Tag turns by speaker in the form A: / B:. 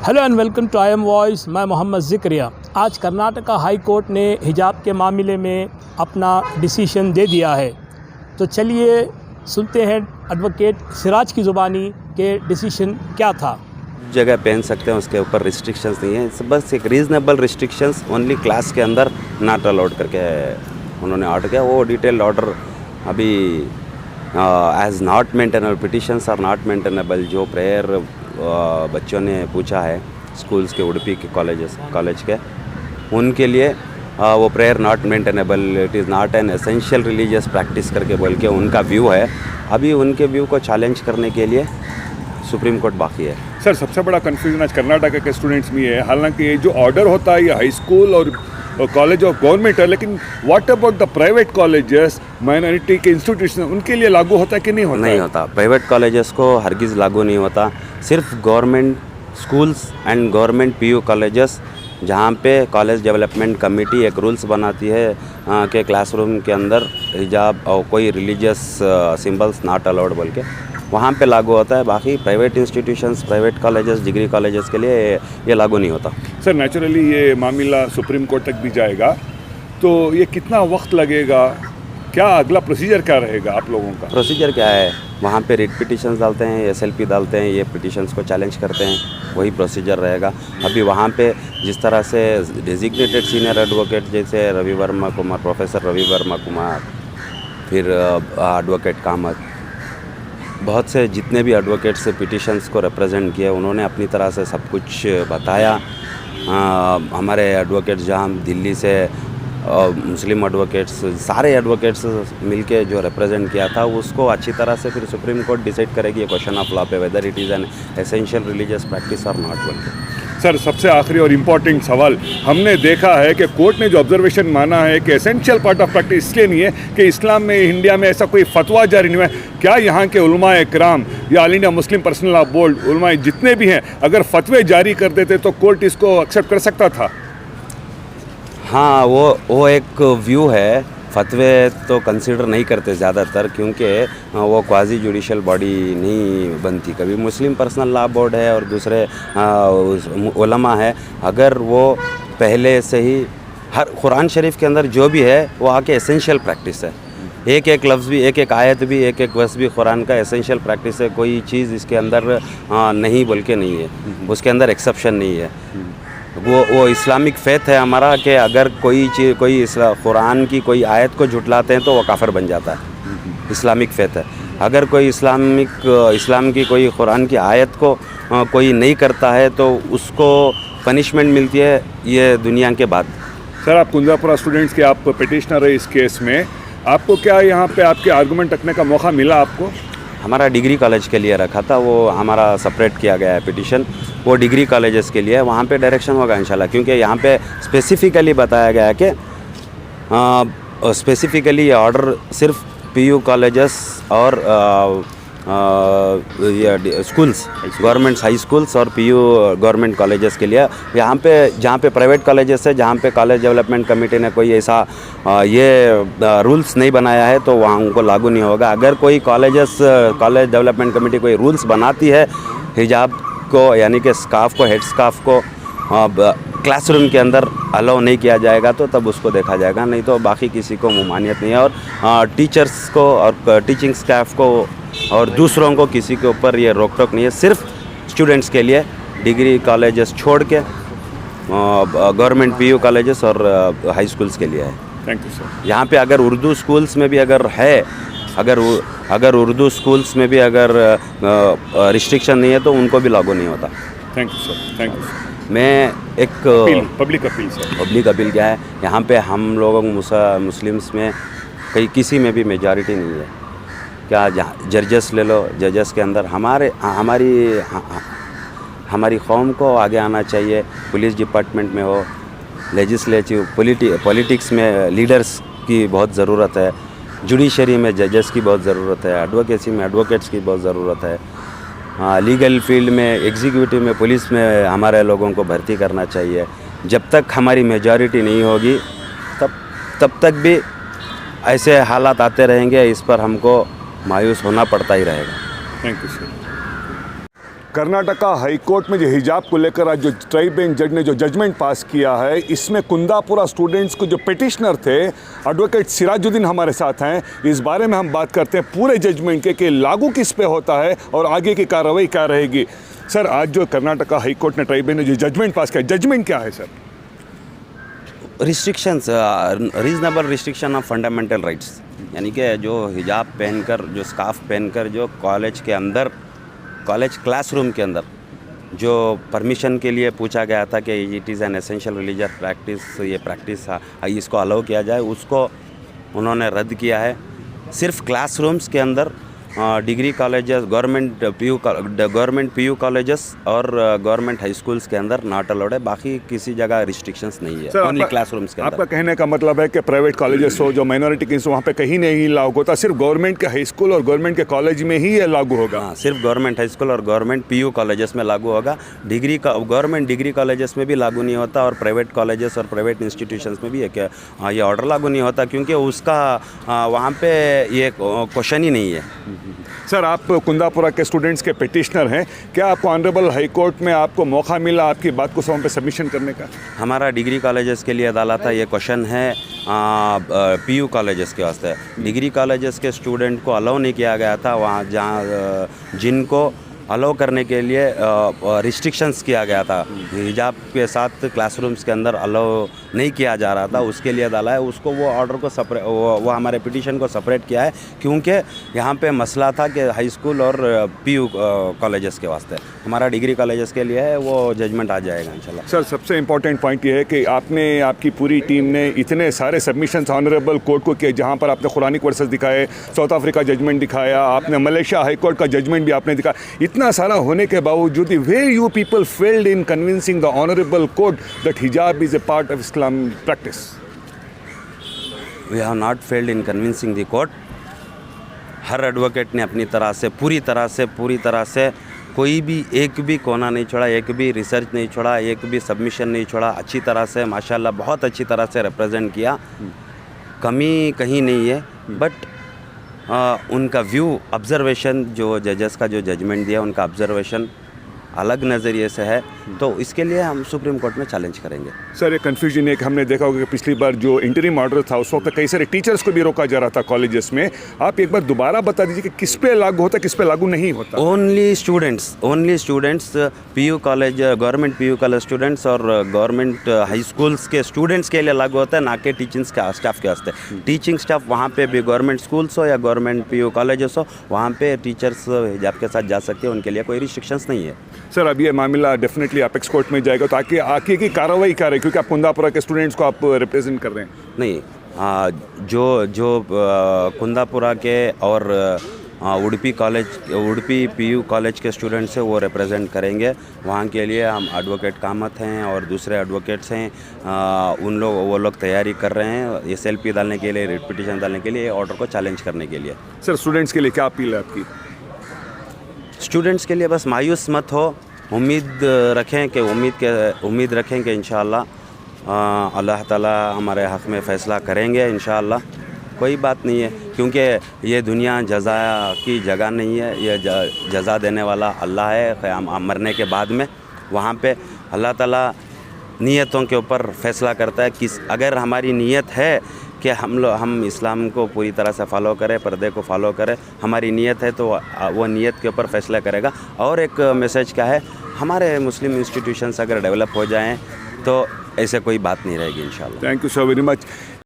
A: Hello and welcome to I am voice. मैं मोहम्मद ज़िक्रिया। आज Karnataka high court ने हिजाब के मामले में अपना डिसीशन दे दिया है, तो चलिए सुनते हैं एडवोकेट सिराज की ज़ुबानी के डिसीशन क्या था।
B: जगह पहन सकते हैं, उसके ऊपर रिस्ट्रिक्शंस नहीं है, बस एक रीज़नेबल रिस्ट्रिक्शंस ओनली क्लास के अंदर नॉट अलाउड करके उन्होंने ऑर्डर किया। वो डिटेल्ड ऑर्डर अभी as not maintainable, petitions are not maintainable. जो प्रेयर बच्चों ने पूछा है स्कूल्स के, उडुपी के कॉलेज के, उनके लिए वो prayer not maintainable, it is not an essential religious practice करके बोल के उनका व्यू है। अभी उनके व्यू को चैलेंज करने के लिए सुप्रीम कोर्ट बाकी है।
C: सर, सबसे बड़ा कन्फ्यूजन आज कर्नाटक के स्टूडेंट्स में है, हालांकि ये जो ऑर्डर होता है ये हाई स्कूल और कॉलेज ऑफ गवर्नमेंट है, लेकिन what about the private colleges, minority के इंस्टीट्यूशन, उनके लिए लागू होता है कि नहीं होता?
B: नहीं होता। प्राइवेट कॉलेजेस को हरगिज़ लागू नहीं होता। सिर्फ government schools and government PU colleges, जहाँ पे कॉलेज डेवलपमेंट कमेटी एक रूल्स बनाती है कि क्लासरूम के अंदर हिजाब और कोई रिलीजियस सिंबल्स नॉट अलाउड बोल के, वहाँ पे लागू होता है। बाकी private institutions, private colleges, degree colleges के लिए ये लागू नहीं होता।
C: सर, नेचुरली ये मामला सुप्रीम कोर्ट तक भी जाएगा, तो ये कितना वक्त लगेगा? क्या अगला प्रोसीजर क्या रहेगा आप लोगों का?
B: प्रोसीजर क्या है, वहाँ पे रिट पिटिशंस डालते हैं, SLP डालते हैं, ये पिटिशंस को चैलेंज करते हैं, वही प्रोसीजर रहेगा। अभी वहाँ पे जिस तरह से डेजिग्नेटेड सीनियर एडवोकेट जैसे रवि वर्मा कुमार, प्रोफेसर रवि वर्मा कुमार, फिर एडवोकेट कामत, बहुत से जितने भी एडवोकेट्स से पिटिशंस को रिप्रेजेंट किए, उन्होंने अपनी तरह से सब कुछ बताया। हमारे एडवोकेट्स जहाँ दिल्ली से मुस्लिम एडवोकेट्स, सारे एडवोकेट्स मिलके जो रिप्रेजेंट किया था, उसको अच्छी तरह से फिर सुप्रीम कोर्ट डिसाइड करेगी क्वेश्चन ऑफ लॉ पे, whether it is an essential religious practice और नॉट बोल के।
C: सर, सबसे आखिरी और इम्पॉर्टेंट सवाल, हमने देखा है कि कोर्ट ने जो ऑब्जर्वेशन माना है कि एसेंशियल पार्ट ऑफ प्रैक्टिस इसलिए नहीं है कि इस्लाम में, इंडिया में ऐसा कोई फतवा जारी नहीं हुआ है। क्या यहाँ के उलमाए इकराम या All India Muslim Personal Law Board उलमाए जितने भी हैं, अगर फतवे जारी कर देते तो कोर्ट इसको एक्सेप्ट कर सकता था?
B: हाँ, वो एक व्यू है। फतवे तो कंसिडर नहीं करते ज़्यादातर, क्योंकि वो क्वाजी जुडिशल बॉडी नहीं बनती। कभी मुस्लिम पर्सनल लॉ बोर्ड है और दूसरे उलमा है, अगर वो पहले से ही हर कुरान शरीफ के अंदर जो भी है वो आके एसेंशियल प्रैक्टिस है। एक एक लफ्ज़ भी, एक एक आयत भी, एक एक वर्स भी कुरान का एसेंशियल प्रैक्टिस है। कोई चीज़ इसके अंदर नहीं बोल के नहीं है, उसके अंदर एक्सेप्शन नहीं है। वो इस्लामिक फ़ेथ है हमारा कि अगर कोई चीज़, कोई कुरान की कोई आयत को झुटलाते हैं तो वो काफिर बन जाता है। इस्लामिक फ़ेथ है। अगर कोई इस्लाम की कोई कुरान की आयत को कोई नहीं करता है तो उसको पनिशमेंट मिलती है, ये दुनिया के बाद।
C: सर, आप कुंदापुरा स्टूडेंट्स के आप पिटिशनर है इस केस में, आपको क्या यहाँ पे आपके आर्गूमेंट रखने का मौका मिला आपको?
B: हमारा डिग्री कॉलेज के लिए रखा था, वो हमारा सेपरेट किया गया है पिटिशन, वो डिग्री कॉलेजेस के लिए। वहाँ पे डायरेक्शन होगा इंशाल्लाह, क्योंकि यहाँ पे स्पेसिफ़िकली बताया गया है कि स्पेसिफ़िकली ये ऑर्डर सिर्फ PU कॉलेजेस और ये स्कूल्स, गवर्नमेंट हाई स्कूल्स और PU गवर्नमेंट कॉलेजेस के लिए। यहाँ पे जहाँ पे प्राइवेट कॉलेजेस है, जहाँ पे कॉलेज डेवलपमेंट कमेटी ने कोई ऐसा ये रूल्स नहीं बनाया है, तो वहाँ उनको लागू नहीं होगा। अगर कोई कॉलेज डेवलपमेंट कमेटी कोई रूल्स बनाती है हिजाब को, यानी कि स्कार्फ को, हेड स्कार्फ को क्लासरूम के अंदर अलाउ नहीं किया जाएगा, तो तब उसको देखा जाएगा, नहीं तो बाकी किसी को ममानियत नहीं है। और टीचर्स को और टीचिंग स्टाफ को और दूसरों को किसी के ऊपर ये रोक टोक नहीं है। सिर्फ स्टूडेंट्स के लिए डिग्री कॉलेजेस छोड़ के गवर्नमेंट PU कॉलेजेस और हाई स्कूल्स के लिए है।
C: Thank you sir.
B: यहाँ पे अगर उर्दू स्कूल्स में भी अगर है, अगर उर्दू स्कूल्स में भी अगर रिस्ट्रिक्शन नहीं है तो उनको भी लागू नहीं होता।
C: Thank you sir. Thank you sir.
B: मैं एक
C: public appeal sir.
B: Public appeal क्या है, यहाँ पे हम लोगों मुस्लिम्स में किसी में भी मेजॉरिटी नहीं है। क्या जजेस ले लो, जजेस के अंदर हमारी कौम को आगे आना चाहिए। पुलिस डिपार्टमेंट में हो, लेजिस्लेटिव, पॉलिटिक्स में लीडर्स की बहुत ज़रूरत है, जुडिशरी में जजेस की बहुत ज़रूरत है, एडवोकेसी में एडवोकेट्स की बहुत ज़रूरत है, लीगल फील्ड में, एग्जीक्यूटिव में, पुलिस में हमारे लोगों को भर्ती करना चाहिए। जब तक हमारी मेजॉरिटी नहीं होगी तब तक भी ऐसे हालात आते रहेंगे, इस पर हमको मायूस होना पड़ता ही रहेगा।
C: Thank you sir. Karnataka high court में जो हिजाब को लेकर आज जो ट्राइब बेंच जज ने जो जजमेंट पास किया है, इसमें कुंदापुरा स्टूडेंट्स को जो पिटिशनर थे एडवोकेट सिराजुद्दीन हमारे साथ हैं। इस बारे में हम बात करते हैं पूरे जजमेंट के कि लागू किस पे होता है और आगे की कार्रवाई क्या रहेगी। सर, आज जो कर्नाटका हाई कोर्ट ने ट्राइब बेंच ने जो जजमेंट पास किया, जजमेंट क्या है sir?
B: Restrictions, reasonable restriction of fundamental rights, यानी कि जो हिजाब पहनकर, जो स्कार्फ पहनकर जो कॉलेज के अंदर, कॉलेज क्लासरूम के अंदर जो परमिशन के लिए पूछा गया था कि it is an essential religious practice, ये प्रैक्टिस इसको अलाउ किया जाए, उसको उन्होंने रद्द किया है। सिर्फ क्लासरूम्स के अंदर degree colleges, government PU colleges और गवर्नमेंट हाई स्कूल्स के अंदर नॉट अलाउड है। बाकी किसी जगह रिस्ट्रिक्शंस नहीं है, ओनली क्लासरूम्स के अंदर।
C: आपका कहने का मतलब है कि प्राइवेट कॉलेजेस हो, जो माइनॉरिटी के, वहाँ पे कहीं नहीं लागू होता, सिर्फ गवर्नमेंट के हाई स्कूल और गवर्नमेंट के कॉलेज में ही ये लागू होगा?
B: हाँ, सिर्फ गवर्नमेंट हाई स्कूल और गवर्नमेंट पीयू कॉलेजेस में लागू होगा। गवर्नमेंट डिग्री कॉलेजेस में भी लागू नहीं होता और प्राइवेट कॉलेजेस और प्राइवेट इंस्टीट्यूशंस में भी ये ऑर्डर लागू नहीं होता, क्योंकि उसका वहाँ पे ये क्वेश्चन ही नहीं है।
C: सर, आप कुंदापुरा के स्टूडेंट्स के पिटिशनर हैं, क्या आपको ऑनरेबल हाई कोर्ट में आपको मौका मिला आपकी बात को वहाँ पे सबमिशन करने का?
B: हमारा डिग्री कॉलेजेस के लिए अदालत है, ये क्वेश्चन है पीयू कॉलेजेस के वास्ते। डिग्री कॉलेजेस के स्टूडेंट को अलाउ नहीं किया गया था वहाँ, जहाँ जिनको अलाउ करने के लिए रिस्ट्रिक्शंस किया गया था, हिजाब के साथ क्लासरूम्स के अंदर अलाउ नहीं किया जा रहा था, उसके लिए डाला है। उसको वो ऑर्डर को सेपरेट, वो हमारे पिटीशन को सेपरेट किया है, क्योंकि यहाँ पे मसला था कि हाई स्कूल और पीयू कॉलेजेस के वास्ते। हमारा डिग्री कॉलेजेस के लिए है, वो जजमेंट आ जाएगा इंशाल्लाह।
C: सर, सबसे इम्पॉर्टेंट पॉइंट ये है कि आपकी पूरी टीम ने इतने सारे सबमिशंस ऑनरेबल कोर्ट को किए, जहाँ पर आपने कुरानिक वर्सेस दिखाए, साउथ अफ्रीका जजमेंट दिखाया, आपने मलेशिया हाई कोर्ट का जजमेंट भी आपने दिखाया। इतना सारा होने के बावजूद where you people failed in convincing the honourable court that hijab is a part of Islam practice?
B: We have not failed in convincing the court. हर एडवोकेट ने अपनी तरह से पूरी तरह से कोई भी एक भी कोना नहीं छोड़ा, एक भी रिसर्च नहीं छोड़ा, एक भी सबमिशन नहीं छोड़ा। अच्छी तरह से माशाल्लाह बहुत अच्छी तरह से रिप्रेजेंट किया, कमी कहीं नहीं है। बट उनका व्यू, ऑब्जर्वेशन, जो जजेस का जो जजमेंट दिया, उनका ऑब्जर्वेशन अलग नज़रिए से है, तो इसके लिए हम सुप्रीम कोर्ट में चैलेंज करेंगे।
C: सर, एक कन्फ्यूजन है कि हमने देखा होगा कि पिछली बार जो इंटरिम ऑर्डर था उस वक्त कई सारे टीचर्स को भी रोका जा रहा था कॉलेजेस में। आप एक बार दोबारा बता दीजिए कि किस पे लागू होता है, किस पे लागू नहीं होता?
B: Only students PU college, government PU college students और गवर्नमेंट हाई स्कूल्स के स्टूडेंट्स के लिए लागू होता है, ना कि टीचिंग स्टाफ के वास्ते। टीचिंग स्टाफ वहाँ पे भी गवर्नमेंट स्कूल्स हो या गवर्नमेंट पीयू कॉलेजेस हो, वहाँ पे टीचर्स हिजाब के साथ जा सकते हैं, उनके लिए कोई रिस्ट्रिक्शंस नहीं है।
C: सर, अब ये मामला डेफिनेटली अपेक्स कोर्ट में जाएगा, तो आगे आगे की कार्रवाई क्या रहे, क्योंकि आप कुंदापुरा के स्टूडेंट्स को आप रिप्रेजेंट कर रहे हैं?
B: नहीं, जो कुंदापुरा के और उडुपी पीयू कॉलेज के स्टूडेंट्स हैं, वो रिप्रेजेंट करेंगे। वहाँ के लिए हम एडवोकेट कामत हैं और दूसरे एडवोकेट्स हैं, वो लोग तैयारी कर रहे हैं SLP डालने के लिए, रिट पिटीशन डालने के लिए, ऑर्डर को चैलेंज करने के लिए।
C: सर, स्टूडेंट्स के लिए क्या अपील है आपकी?
B: स्टूडेंट्स के लिए बस मायूस मत हो, उम्मीद रखें कि इंशाअल्लाह अल्लाह ताला हमारे हक़ में फ़ैसला करेंगे इंशाअल्लाह। कोई बात नहीं है, क्योंकि ये दुनिया जज़ा की जगह नहीं है, ये जज़ा देने वाला अल्लाह है। क़याम मरने के बाद में वहाँ पे अल्लाह ताला नीयतों के ऊपर फ़ैसला करता है। अगर हमारी नीयत है कि हम इस्लाम को पूरी तरह से फॉलो करें, पर्दे को फॉलो करें, हमारी नीयत है, तो वो नीयत के ऊपर फ़ैसला करेगा। और एक मैसेज क्या है, हमारे मुस्लिम इंस्टीट्यूशंस अगर डेवलप हो जाएं तो ऐसे कोई बात नहीं रहेगी इंशाल्लाह।
C: Thank you so very much.